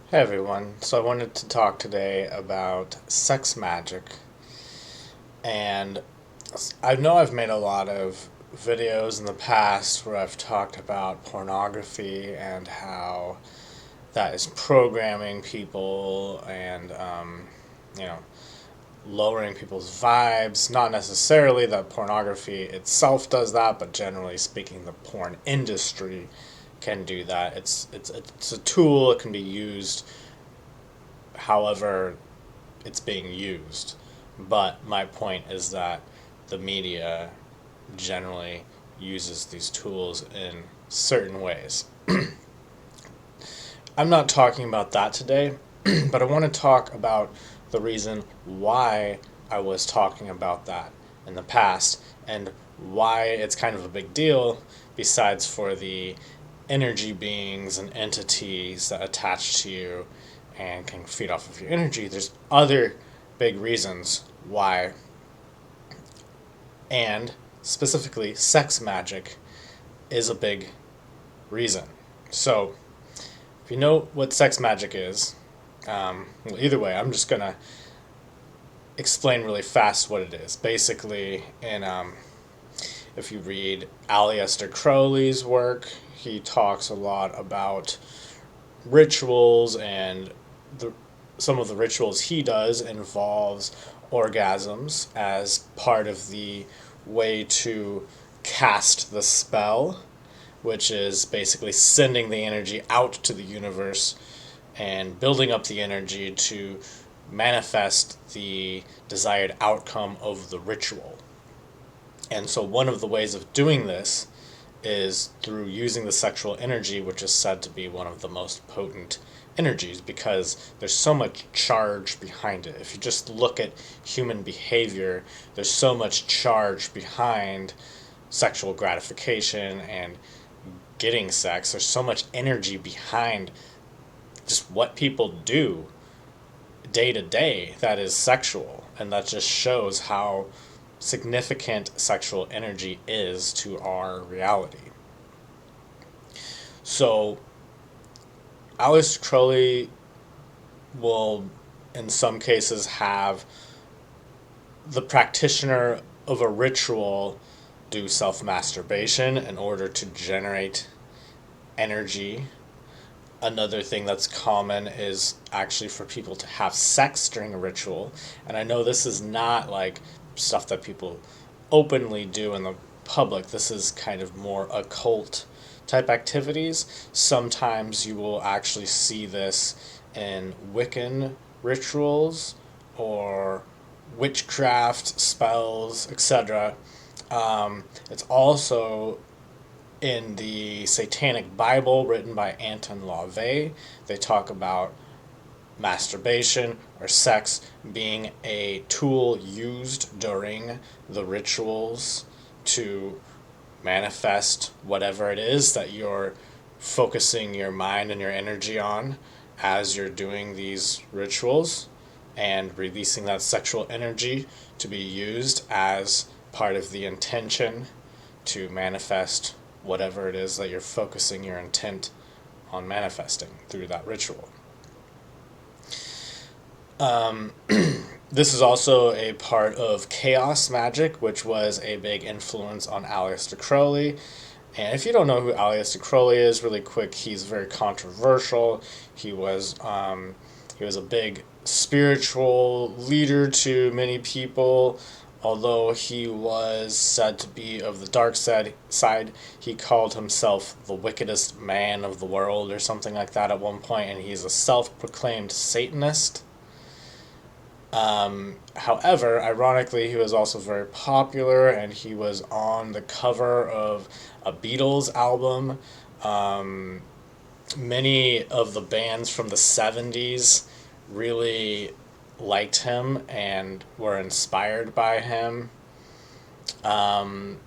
Hey everyone, so I wanted to talk today about sex magic. And I know I've made a lot of videos in the past where I've talked about pornography and how that is programming people and, you know, lowering people's vibes. Not necessarily that pornography itself does that, but generally speaking, the porn industry can do that. It's a tool. It can be used however it's being used. But my point is that the media generally uses these tools in certain ways. I'm not talking about that today, but I want to talk about the reason why I was talking about that in the past and why it's kind of a big deal, besides for the energy beings and entities that attach to you and can feed off of your energy. There's other big reasons why, and specifically, sex magic is a big reason. So, if you know what sex magic is, well, either way, I'm just gonna explain really fast what it is. Basically, if you read Aliester Crowley's work, he talks a lot about rituals, and the some of the rituals he does involves orgasms as part of the way to cast the spell, which is basically sending the energy out to the universe and building up the energy to manifest the desired outcome of the ritual. And so, one of the ways of doing this is through using the sexual energy, which is said to be one of the most potent energies because there's so much charge behind it. If you just look at human behavior, there's so much charge behind sexual gratification and getting sex. There's so much energy behind just what people do day to day that is sexual, and that just shows how significant sexual energy is to our reality. So, Aleister Crowley will, in some cases, have the practitioner of a ritual do self masturbation in order to generate energy. Another thing that's common is actually for people to have sex during a ritual. And I know this is not like stuff that people openly do in the public. This is kind of more occult type activities. Sometimes you will actually see this in Wiccan rituals or witchcraft spells, etc. It's also in the Satanic Bible written by Anton Lavey. They talk about masturbation or sex being a tool used during the rituals to manifest whatever it is that you're focusing your mind and your energy on as you're doing these rituals, and releasing that sexual energy to be used as part of the intention to manifest whatever it is that you're focusing your intent on manifesting through that ritual. This is also a part of chaos magic, which was a big influence on Aleister Crowley. And if you don't know who Aleister Crowley is, really quick, he's very controversial. He was a big spiritual leader to many people. Although he was said to be of the dark side, he called himself the wickedest man of the world or something like that at one point, and he's a self-proclaimed Satanist. However, ironically, he was also very popular, and he was on the cover of a Beatles album. Many of the bands from the 70s really liked him and were inspired by him. Um,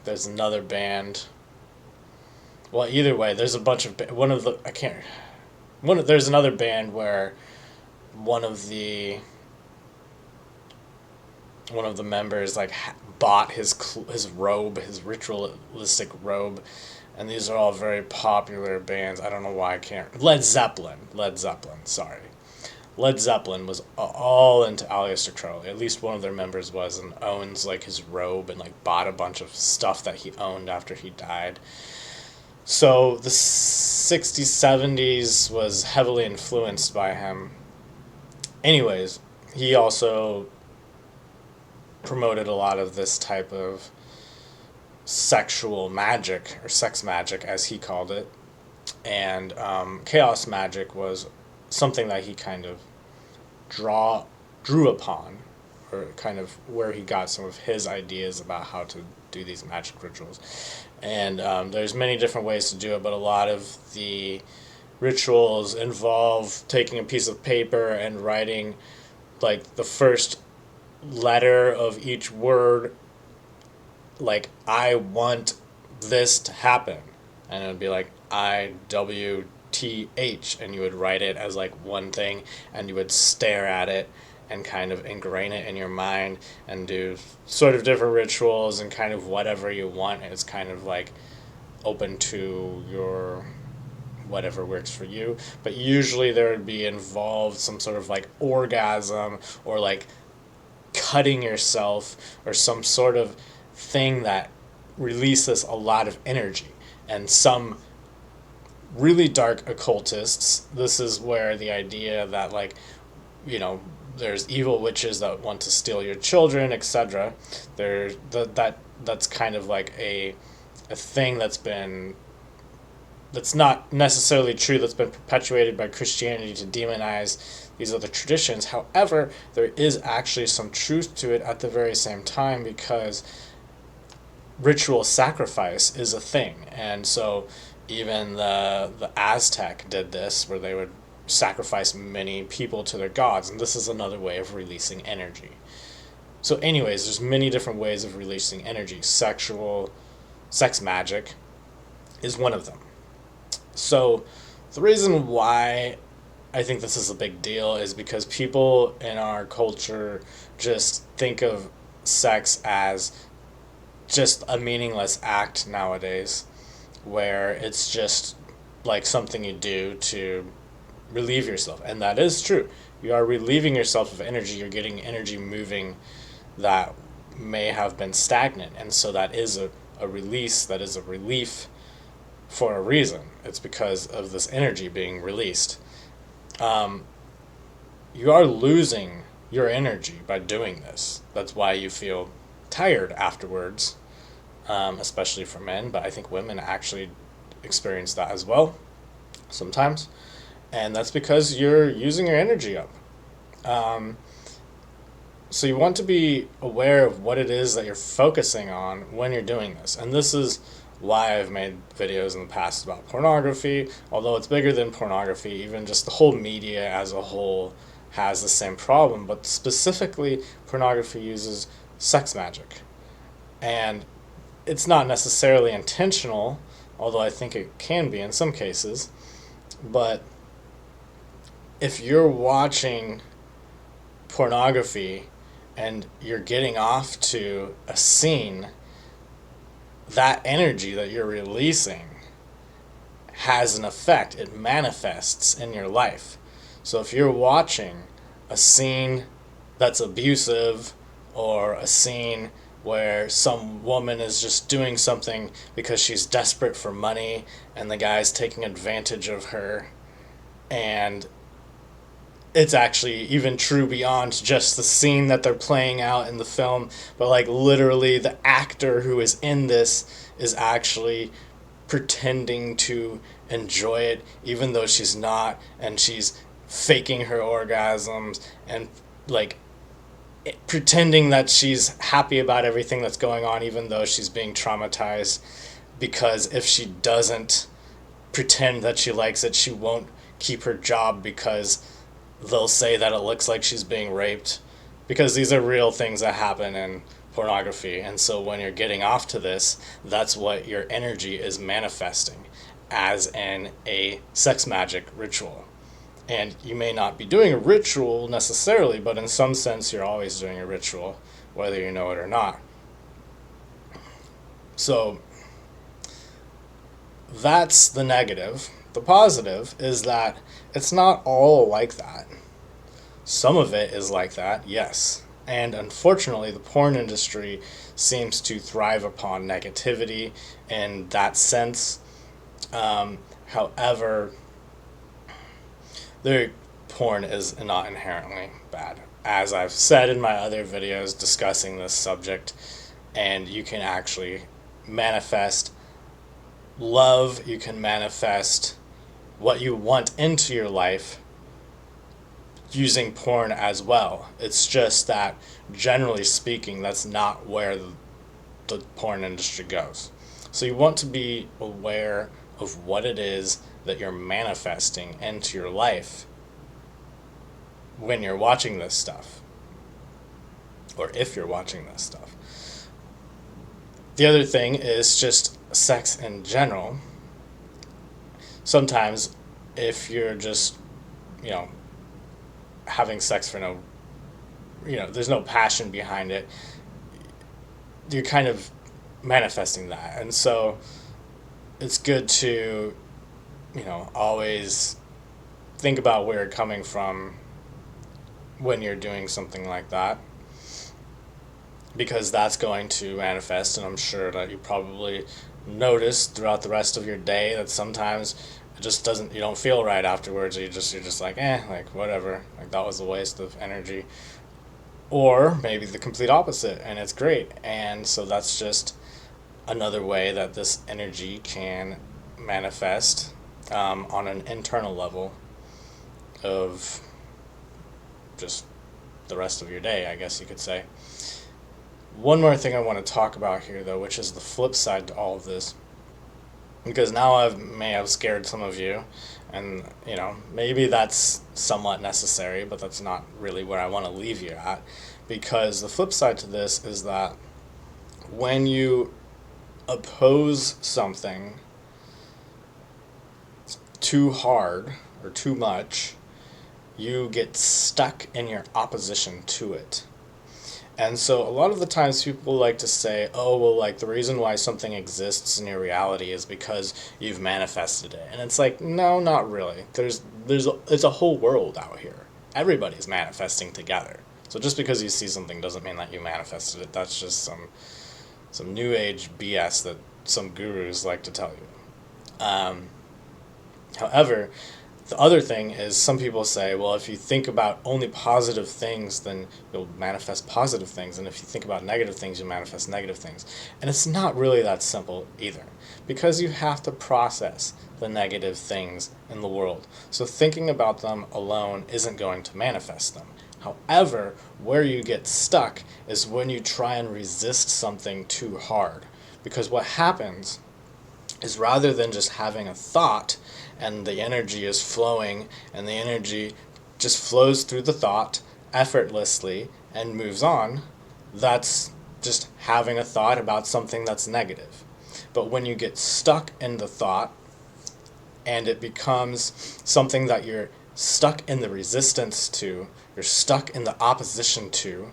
there's another band. Well, either way, there's a bunch of one of the I can't there's another band where one of the one of the members like bought his robe, his ritualistic robe, and these are all very popular bands. I don't know why I can't. Led Zeppelin, sorry. Led Zeppelin was all into Aleister Crowley. At least one of their members was, and owns like his robe and like bought a bunch of stuff that he owned after he died. So the 60s, 70s was heavily influenced by him. Anyways, he also promoted a lot of this type of sexual magic, or sex magic as he called it. And chaos magic was something that he kind of drew upon, or kind of where he got some of his ideas about how to do these magic rituals. And there's many different ways to do it, but a lot of the rituals involve taking a piece of paper and writing like the first letter of each word, like I want this to happen, and it would be like IWTH, and you would write it as like one thing, and you would stare at it and kind of ingrain it in your mind and do sort of different rituals and kind of whatever you want. It's kind of like open to your whatever works for you, but usually there would be involved some sort of like orgasm or like cutting yourself or some sort of thing that releases a lot of energy. And some really dark occultists, this is where the idea that like, you know, there's evil witches that want to steal your children, etc. That's kind of like a thing that's not necessarily true, that's been perpetuated by Christianity to demonize these other traditions. However, there is actually some truth to it at the very same time, because ritual sacrifice is a thing. And so even the Aztec did this, where they would sacrifice many people to their gods, and this is another way of releasing energy. So anyways, there's many different ways of releasing energy. Sex magic is one of them. So the reason why I think this is a big deal is because people in our culture just think of sex as just a meaningless act nowadays, where it's just like something you do to relieve yourself. And that is true. You are relieving yourself of energy. You're getting energy moving that may have been stagnant. And so that is a release, that is a relief for a reason. It's because of this energy being released. You are losing your energy by doing this. That's why you feel tired afterwards, especially for men, but I think women actually experience that as well sometimes. And that's because you're using your energy up. So you want to be aware of what it is that you're focusing on when you're doing this. And this is why I've made videos in the past about pornography, although it's bigger than pornography. Even just the whole media as a whole has the same problem, but specifically pornography uses sex magic. And it's not necessarily intentional, although I think it can be in some cases. But if you're watching pornography and you're getting off to a scene, that energy that you're releasing has an effect. It manifests in your life. So if you're watching a scene that's abusive, or a scene where some woman is just doing something because she's desperate for money and the guy's taking advantage of her, and it's actually even true beyond just the scene that they're playing out in the film, but like literally the actor who is in this is actually pretending to enjoy it even though she's not, and she's faking her orgasms and like pretending that she's happy about everything that's going on even though she's being traumatized, because if she doesn't pretend that she likes it, she won't keep her job, because they'll say that it looks like she's being raped, because these are real things that happen in pornography. And so when you're getting off to this, that's what your energy is manifesting as in a sex magic ritual. And you may not be doing a ritual necessarily, but in some sense you're always doing a ritual, whether you know it or not. So that's the negative. The positive is that it's not all like that. Some of it is like that, yes. And unfortunately, the porn industry seems to thrive upon negativity in that sense. However, their porn is not inherently bad. As I've said in my other videos discussing this subject, and you can actually manifest love, you can manifest what you want into your life using porn as well. It's just that, generally speaking, that's not where the porn industry goes. So you want to be aware of what it is that you're manifesting into your life when you're watching this stuff, or if you're watching this stuff. The other thing is just sex in general. Sometimes if you're just, you know, having sex for no, there's no passion behind it, you're kind of manifesting that. And so it's good to, always think about where you're coming from when you're doing something like that, because that's going to manifest. And I'm sure that you probably notice throughout the rest of your day that sometimes it just doesn't, you don't feel right afterwards, or you're just like, like whatever, like that was a waste of energy. Or maybe the complete opposite, and it's great. And so that's just another way that this energy can manifest on an internal level of just the rest of your day, I guess you could say. One more thing I want to talk about here, though, which is the flip side to all of this, because now I may have scared some of you, and maybe that's somewhat necessary, but that's not really where I want to leave you at, because the flip side to this is that when you oppose something too hard or too much, you get stuck in your opposition to it. And so a lot of the times people like to say, oh, well, like the reason why something exists in your reality is because you've manifested it. And it's like, no, not really. It's a whole world out here. Everybody's manifesting together. So just because you see something doesn't mean that you manifested it. That's just some new age BS that some gurus like to tell you. However, the other thing is some people say, well, if you think about only positive things, then you'll manifest positive things. And if you think about negative things, you'll manifest negative things. And it's not really that simple either, because you have to process the negative things in the world. So thinking about them alone isn't going to manifest them. However, where you get stuck is when you try and resist something too hard. Because what happens is, rather than just having a thought and the energy is flowing and the energy just flows through the thought effortlessly and moves on, that's just having a thought about something that's negative. But when you get stuck in the thought and it becomes something that you're stuck in the resistance to, you're stuck in the opposition to,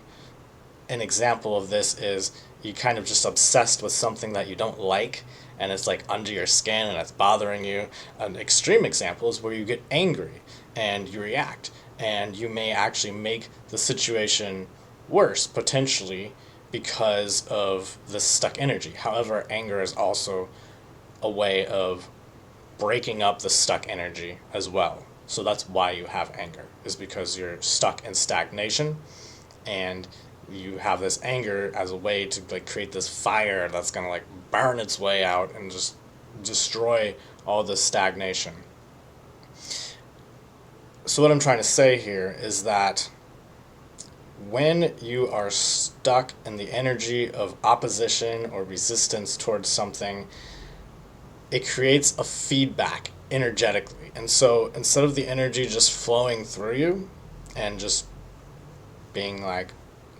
an example of this is you kind of just obsessed with something that you don't like, and it's like under your skin and it's bothering you. An extreme example is where you get angry and you react, and you may actually make the situation worse potentially because of the stuck energy. However, anger is also a way of breaking up the stuck energy as well. So that's why you have anger, is because you're stuck in stagnation, and you have this anger as a way to like create this fire that's going to like burn its way out and just destroy all this stagnation. So what I'm trying to say here is that when you are stuck in the energy of opposition or resistance towards something, it creates a feedback energetically. And so instead of the energy just flowing through you and just being like,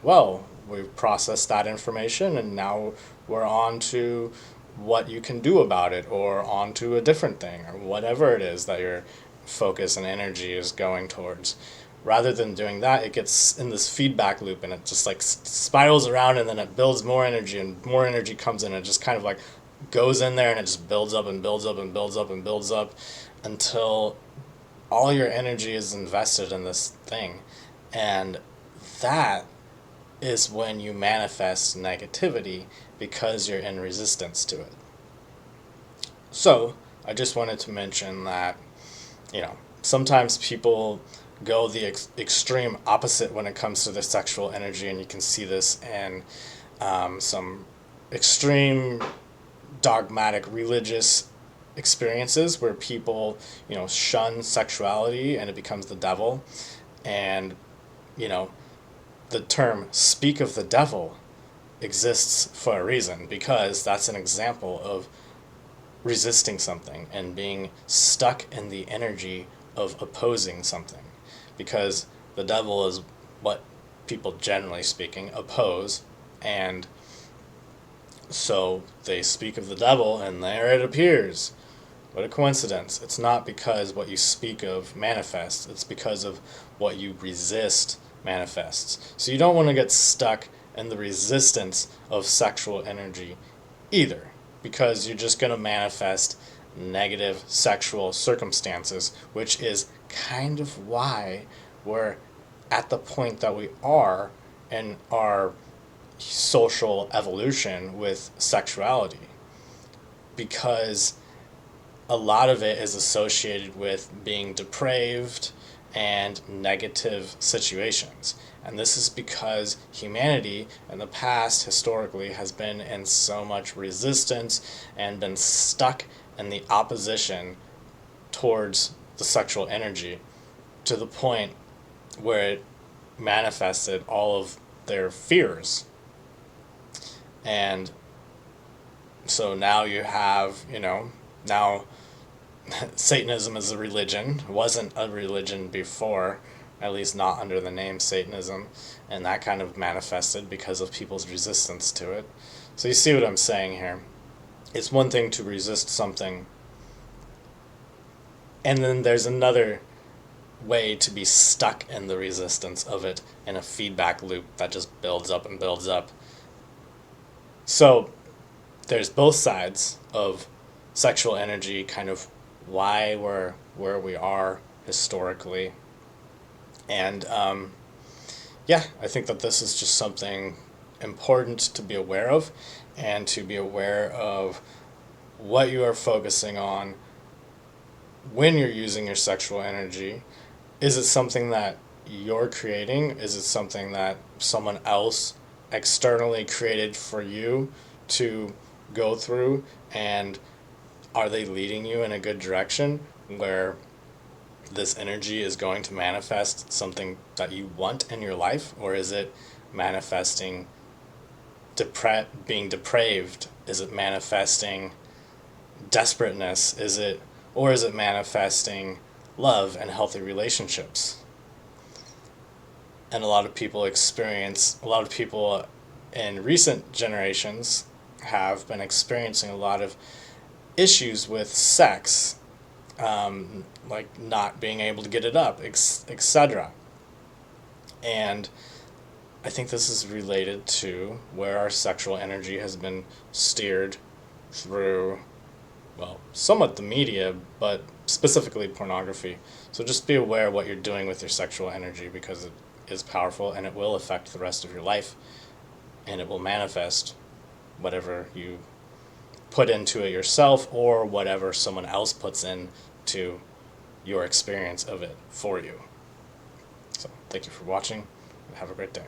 well, we've processed that information and now we're on to what you can do about it, or on to a different thing, or whatever it is that your focus and energy is going towards. Rather than doing that, it gets in this feedback loop and it just like spirals around, and then it builds more energy and more energy comes in, and it just kind of like goes in there and it just builds up and builds up and builds up and builds up until all your energy is invested in this thing. And that is when you manifest negativity because you're in resistance to it. So, I just wanted to mention that, sometimes people go the extreme opposite when it comes to their sexual energy, and you can see this in some extreme dogmatic religious experiences where people, shun sexuality and it becomes the devil. And, the term speak of the devil exists for a reason, because that's an example of resisting something and being stuck in the energy of opposing something. Because the devil is what people, generally speaking, oppose, and so they speak of the devil and there it appears. What a coincidence. It's not because what you speak of manifests, it's because of what you resist manifests. So you don't want to get stuck in the resistance of sexual energy either, because you're just going to manifest negative sexual circumstances, which is kind of why we're at the point that we are in our social evolution with sexuality, because a lot of it is associated with being depraved and negative situations. And this is because humanity in the past historically has been in so much resistance and been stuck in the opposition towards the sexual energy, to the point where it manifested all of their fears. And so now you have, now Satanism is a religion. It wasn't a religion before, at least not under the name Satanism, and that kind of manifested because of people's resistance to it. So you see what I'm saying here. It's one thing to resist something, and then there's another way to be stuck in the resistance of it in a feedback loop that just builds up and builds up. So there's both sides of sexual energy, kind of why we're where we are historically. And I think that this is just something important to be aware of, and to be aware of what you are focusing on when you're using your sexual energy. Is it something that you're creating? Is it something that someone else externally created for you to go through? And are they leading you in a good direction where this energy is going to manifest something that you want in your life? Or is it manifesting being depraved? Is it manifesting desperateness? Is it manifesting love and healthy relationships? And a lot of people in recent generations have been experiencing a lot of issues with sex, like not being able to get it up, etc. And I think this is related to where our sexual energy has been steered through, well, somewhat the media, but specifically pornography. So just be aware of what you're doing with your sexual energy, because it is powerful and it will affect the rest of your life, and it will manifest whatever you put into it yourself, or whatever someone else puts into your experience of it for you. So thank you for watching, and have a great day.